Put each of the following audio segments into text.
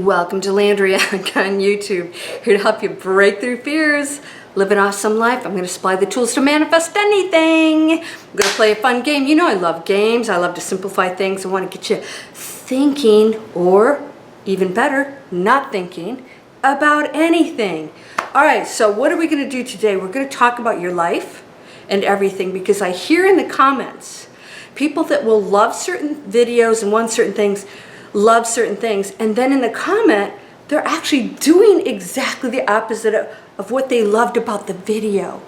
Welcome to Landria Onkka on YouTube, here to help you break through fears, live an awesome life. I'm going to supply the tools to manifest anything. I'm going to play a fun game. You know I love games. I love to simplify things. I want to get you thinking, or even better, not thinking about anything. All right, so what are we going to do today? We're going to talk about your life and everything, because I hear in the comments people that will love certain videos and want certain things, love certain things, and then in the comment they're actually doing exactly the opposite of what they loved about the video.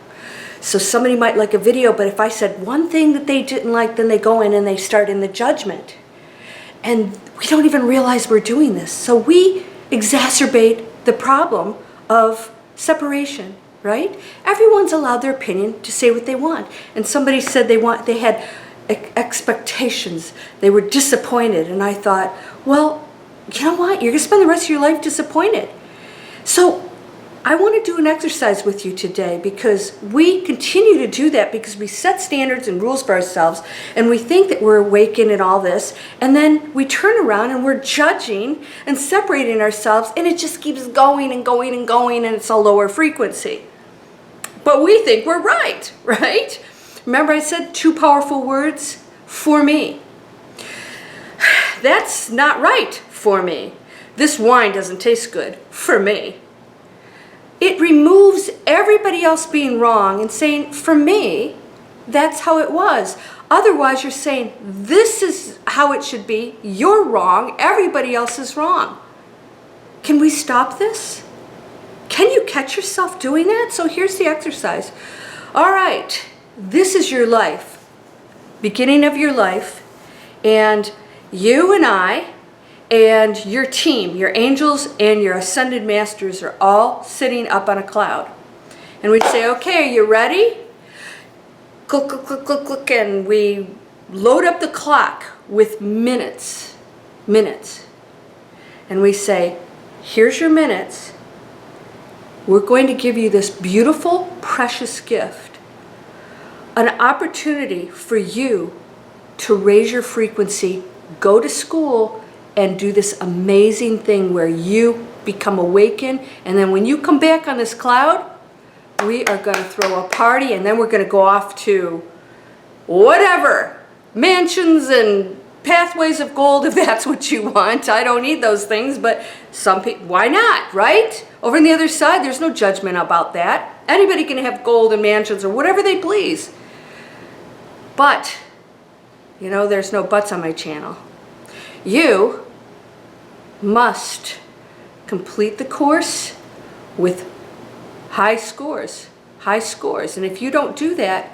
So somebody might like a video, but if I said one thing that they didn't like, then they go in and they start in the judgment, and we don't even realize we're doing this. So we exacerbate the problem of separation, right? Everyone's allowed their opinion to say what they want, and somebody said they had expectations, they were disappointed, and I thought, well, you know what, you're gonna spend the rest of your life disappointed. So I want to do an exercise with you today, because we continue to do that because we set standards and rules for ourselves, and we think that we're awakened in all this, and then we turn around and we're judging and separating ourselves, and it just keeps going and going and going, and it's a lower frequency. But we think we're right, right? Remember I said two powerful words? For me. That's not right for me. This wine doesn't taste good for me. It removes everybody else being wrong and saying, for me, that's how it was. Otherwise, you're saying, this is how it should be. You're wrong. Everybody else is wrong. Can we stop this? Can you catch yourself doing that? So here's the exercise. All right. This is your life, beginning of your life, and you and I and your team, your angels and your ascended masters are all sitting up on a cloud. And we'd say, okay, are you ready? Click, click, click, click, click, and we load up the clock with minutes. And we say, here's your minutes. We're going to give you this beautiful, precious gift. An opportunity for you to raise your frequency, go to school, and do this amazing thing where you become awakened. And then when you come back on this cloud, we are going to throw a party, and then we're going to go off to whatever, mansions and pathways of gold, if that's what you want. I don't need those things, but some people, why not, right? Over on the other side, there's no judgment about that. Anybody can have gold and mansions or whatever they please. But, you know, there's no buts on my channel. You must complete the course with high scores. And if you don't do that,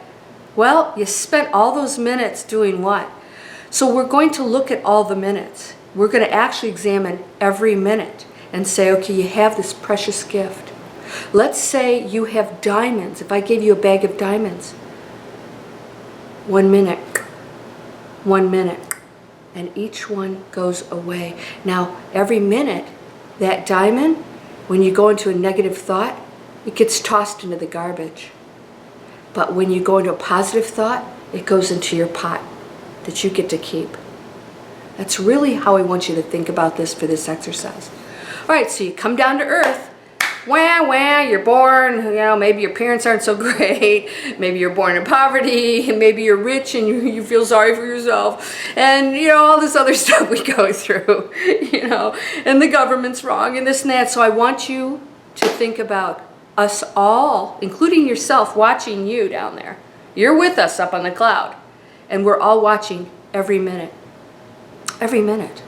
well, you spent all those minutes doing what? So we're going to look at all the minutes. We're going to actually examine every minute and say, okay, you have this precious gift. Let's say you have diamonds. If I gave you a bag of diamonds, 1 minute, and each one goes away. Now, every minute, that diamond, when you go into a negative thought, it gets tossed into the garbage. But when you go into a positive thought, it goes into your pot that you get to keep. That's really how I want you to think about this for this exercise. All right, so you come down to earth. Wah, you're born, you know, maybe your parents aren't so great, maybe you're born in poverty, and maybe you're rich and you feel sorry for yourself, and, you know, all this other stuff we go through, you know, and the government's wrong, and this and that. So I want you to think about us all, including yourself, watching you down there. You're with us up on the cloud, and we're all watching every minute. Every minute.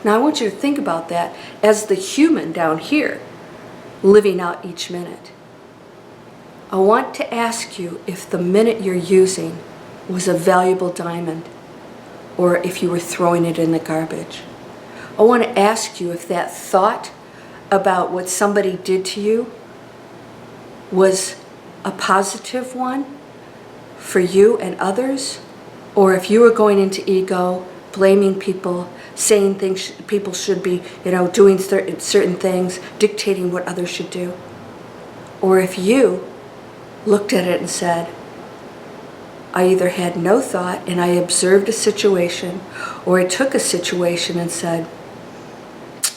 Now I want you to think about that as the human down here, living out each minute. I want to ask you if the minute you're using was a valuable diamond, or if you were throwing it in the garbage. I want to ask you if that thought about what somebody did to you was a positive one for you and others, or if you were going into ego, blaming people, saying things people should be, you know, doing certain things, dictating what others should do. Or if you looked at it and said, I either had no thought and I observed a situation, or I took a situation and said,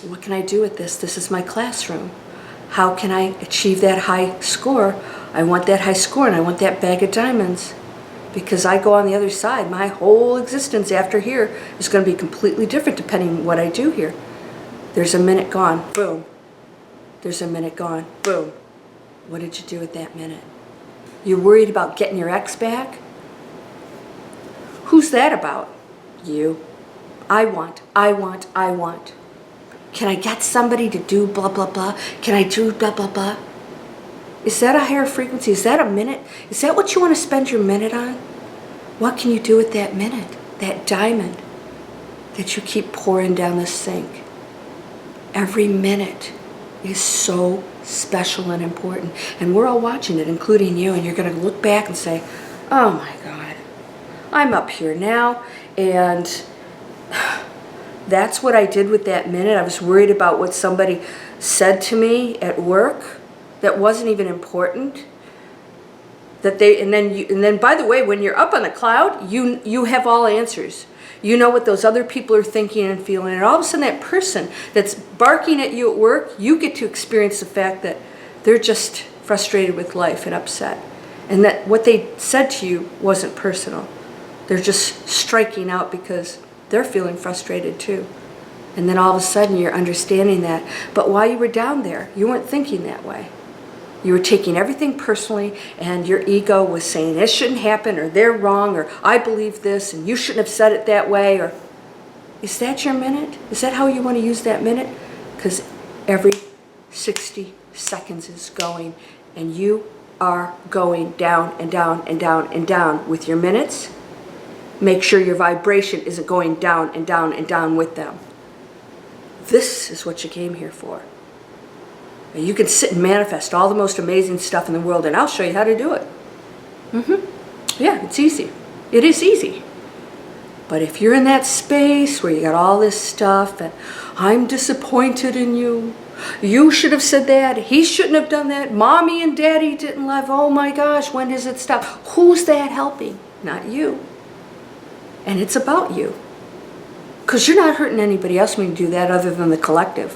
what can I do with this? This is my classroom. How can I achieve that high score? I want that high score and I want that bag of diamonds. Because I go on the other side, my whole existence after here is going to be completely different depending on what I do here. There's a minute gone, boom. There's a minute gone, boom. What did you do with that minute? You're worried about getting your ex back? Who's that about? You. I want. Can I get somebody to do blah, blah, blah? Can I do blah, blah, blah? Is that a higher frequency? Is that a minute? Is that what you want to spend your minute on? What can you do with that minute? That diamond that you keep pouring down the sink? Every minute is so special and important. And we're all watching it, including you, and you're going to look back and say, oh my God, I'm up here now, and that's what I did with that minute. I was worried about what somebody said to me at work that wasn't even important. And then by the way, when you're up on the cloud, you have all answers. You know what those other people are thinking and feeling, and all of a sudden that person that's barking at you at work, you get to experience the fact that they're just frustrated with life and upset, and that what they said to you wasn't personal. They're just striking out because they're feeling frustrated too. And then all of a sudden you're understanding that. But while you were down there, you weren't thinking that way. You were taking everything personally, and your ego was saying this shouldn't happen, or they're wrong, or I believe this, and you shouldn't have said it that way. Or is that your minute? Is that how you want to use that minute? Because every 60 seconds is going, and you are going down and down and down and down with your minutes. Make sure your vibration isn't going down and down and down with them. This is what you came here for. You can sit and manifest all the most amazing stuff in the world, and I'll show you how to do it. Yeah, it's easy. It is easy. But if you're in that space where you got all this stuff, and I'm disappointed in you, you should have said that, he shouldn't have done that, mommy and daddy didn't love, oh my gosh, when does it stop? Who's that helping? Not you. And it's about you. Because you're not hurting anybody else when you do that other than the collective.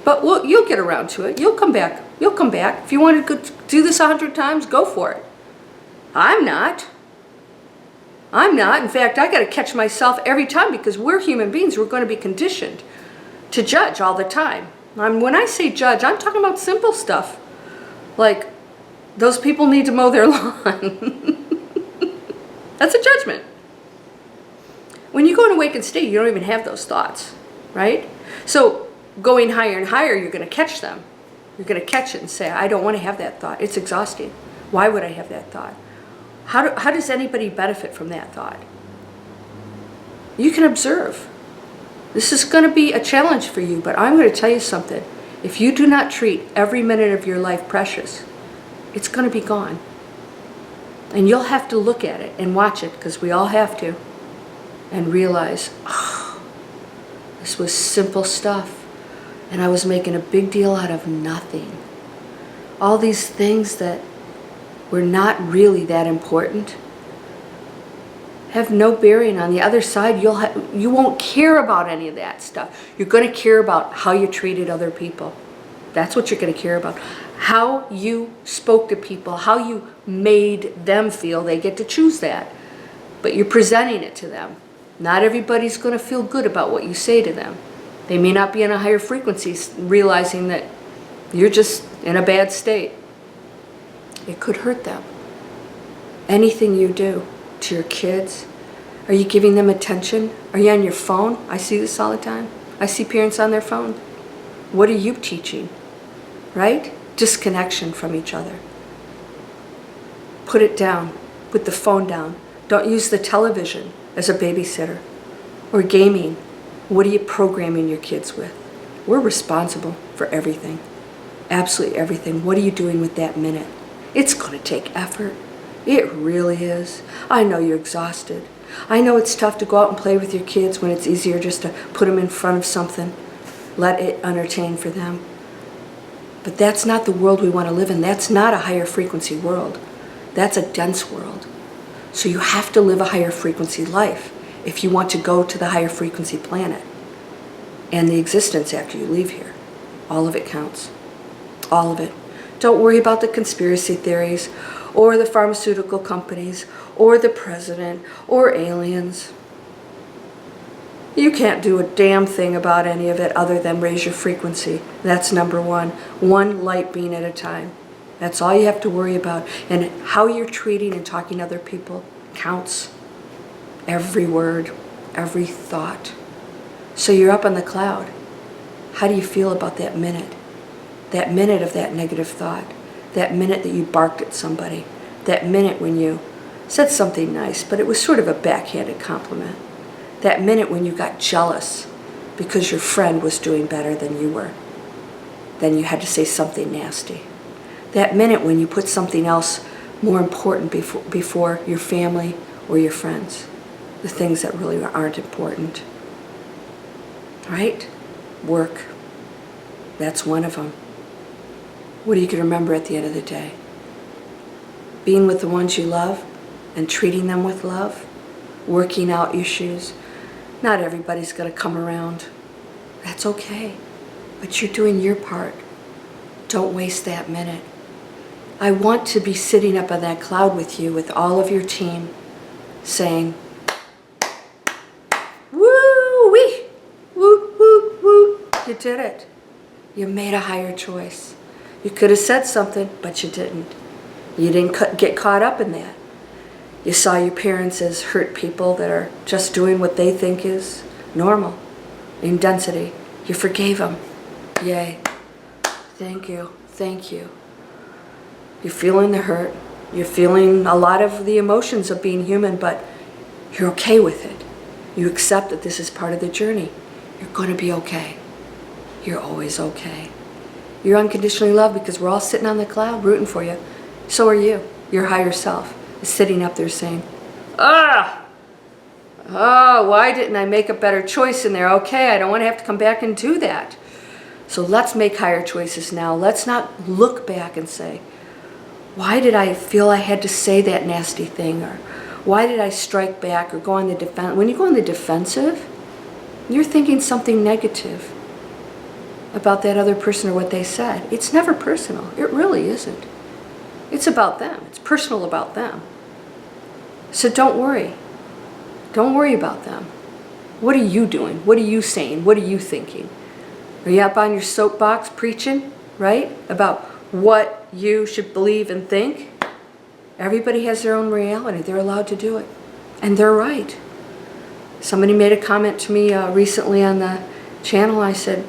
But you'll get around to it. You'll come back. You'll come back. If you want to do this 100 times, go for it. I'm not. In fact, I got to catch myself every time, because we're human beings. We're going to be conditioned to judge all the time. When I say judge, I'm talking about simple stuff. Like, those people need to mow their lawn. That's a judgment. When you go in awakened state, you don't even have those thoughts, right? So going higher and higher, you're going to catch them. You're going to catch it and say, I don't want to have that thought. It's exhausting. Why would I have that thought? How does anybody benefit from that thought? You can observe. This is going to be a challenge for you, but I'm going to tell you something. If you do not treat every minute of your life precious, it's going to be gone. And you'll have to look at it and watch it, because we all have to, and realize, oh, this was simple stuff. And I was making a big deal out of nothing. All these things that were not really that important have no bearing on the other side. You won't care about any of that stuff. You're going to care about how you treated other people. That's what you're going to care about. How you spoke to people, how you made them feel. They get to choose that. But you're presenting it to them. Not everybody's going to feel good about what you say to them. They may not be in a higher frequency, realizing that you're just in a bad state. It could hurt them. Anything you do to your kids, are you giving them attention? Are you on your phone? I see this all the time. I see parents on their phone. What are you teaching? Right? Disconnection from each other. Put it down. Put the phone down. Don't use the television as a babysitter. Or gaming. What are you programming your kids with? We're responsible for everything. Absolutely everything. What are you doing with that minute? It's going to take effort. It really is. I know you're exhausted. I know it's tough to go out and play with your kids when it's easier just to put them in front of something. Let it entertain for them. But that's not the world we want to live in. That's not a higher frequency world. That's a dense world. So you have to live a higher frequency life if you want to go to the higher frequency planet. and the existence after you leave here. All of it counts. All of it. Don't worry about the conspiracy theories, or the pharmaceutical companies, or the president, or aliens. You can't do a damn thing about any of it other than raise your frequency. That's number one. One light being at a time. That's all you have to worry about. And how you're treating and talking to other people counts. Every word, every thought. So you're up on the cloud. How do you feel about that minute? That minute of that negative thought. That minute that you barked at somebody. That minute when you said something nice, but it was sort of a backhanded compliment. That minute when you got jealous because your friend was doing better than you were. Then you had to say something nasty. That minute when you put something else more important before your family or your friends. The things that really aren't important. Right? Work. That's one of them. What do you can remember at the end of the day? Being with the ones you love and treating them with love. Working out issues. Not everybody's going to come around. That's okay. But you're doing your part. Don't waste that minute. I want to be sitting up on that cloud with you, with all of your team, saying, woo-wee, woo-woo-woo, you did it. You made a higher choice. You could have said something, but you didn't. You didn't get caught up in that. You saw your parents as hurt people that are just doing what they think is normal, in density. You forgave them. Yay. Thank you. Thank you. You're feeling the hurt. You're feeling a lot of the emotions of being human, but you're okay with it. You accept that this is part of the journey. You're going to be okay. You're always okay. You're unconditionally loved because we're all sitting on the cloud rooting for you. So are you. Your higher self is sitting up there saying, why didn't I make a better choice in there? Okay, I don't want to have to come back and do that. So let's make higher choices now. Let's not look back and say, why did I feel I had to say that nasty thing? Or why did I strike back or go on the defense? When you go on the defensive, you're thinking something negative about that other person or what they said. It's never personal. It really isn't. It's about them. It's personal about them. So don't worry. Don't worry about them. What are you doing? What are you saying? What are you thinking? Are you up on your soapbox preaching, right? About what you should believe and think? Everybody has their own reality. They're allowed to do it. And they're right. Somebody made a comment to me recently on the channel. I said,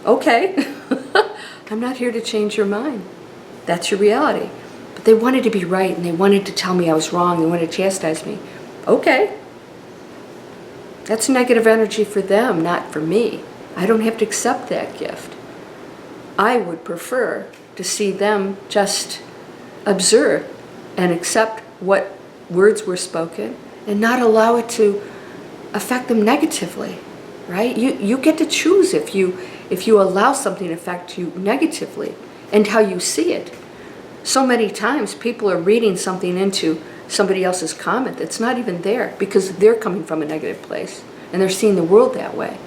okay. I'm not here to change your mind. That's your reality. But they wanted to be right, and they wanted to tell me I was wrong. They wanted to chastise me. Okay. That's negative energy for them, not for me. I don't have to accept that gift. I would prefer to see them just observe and accept what words were spoken and not allow it to affect them negatively, right? You get to choose if you allow something to affect you negatively and how you see it. So many times people are reading something into somebody else's comment that's not even there because they're coming from a negative place and they're seeing the world that way.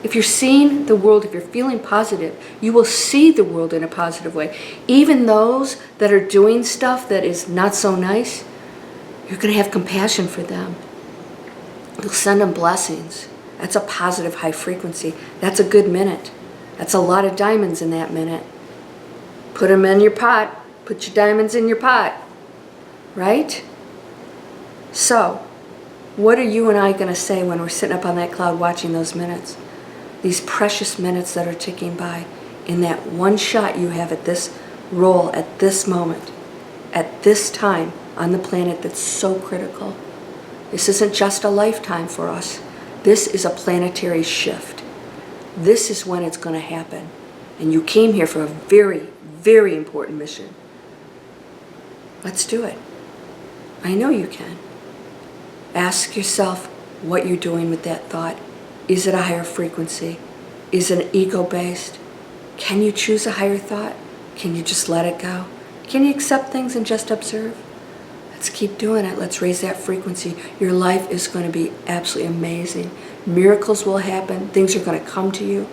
If you're seeing the world, if you're feeling positive, you will see the world in a positive way. Even those that are doing stuff that is not so nice, you're going to have compassion for them. You'll send them blessings. That's a positive high frequency. That's a good minute. That's a lot of diamonds in that minute. Put them in your pot. Put your diamonds in your pot. Right? So, what are you and I going to say when we're sitting up on that cloud watching those minutes? These precious minutes that are ticking by in that one shot you have at this role, at this moment, at this time on the planet that's so critical. This isn't just a lifetime for us. This is a planetary shift. This is when it's going to happen. And you came here for a very, very important mission. Let's do it. I know you can. Ask yourself what you're doing with that thought. Is it a higher frequency? Is it ego-based? Can you choose a higher thought? Can you just let it go? Can you accept things and just observe? Let's keep doing it. Let's raise that frequency. Your life is going to be absolutely amazing. Miracles will happen. Things are going to come to you.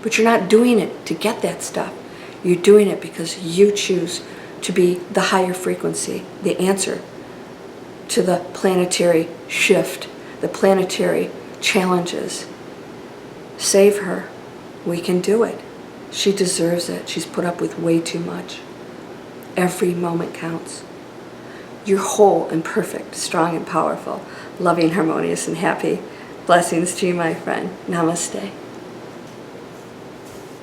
But you're not doing it to get that stuff. You're doing it because you choose to be the higher frequency, the answer to the planetary shift, the planetary challenges. Save her. We can do it. She deserves it. She's put up with way too much. Every moment counts. You're whole and perfect, strong and powerful, loving, harmonious, and happy. Blessings to you, my friend. Namaste.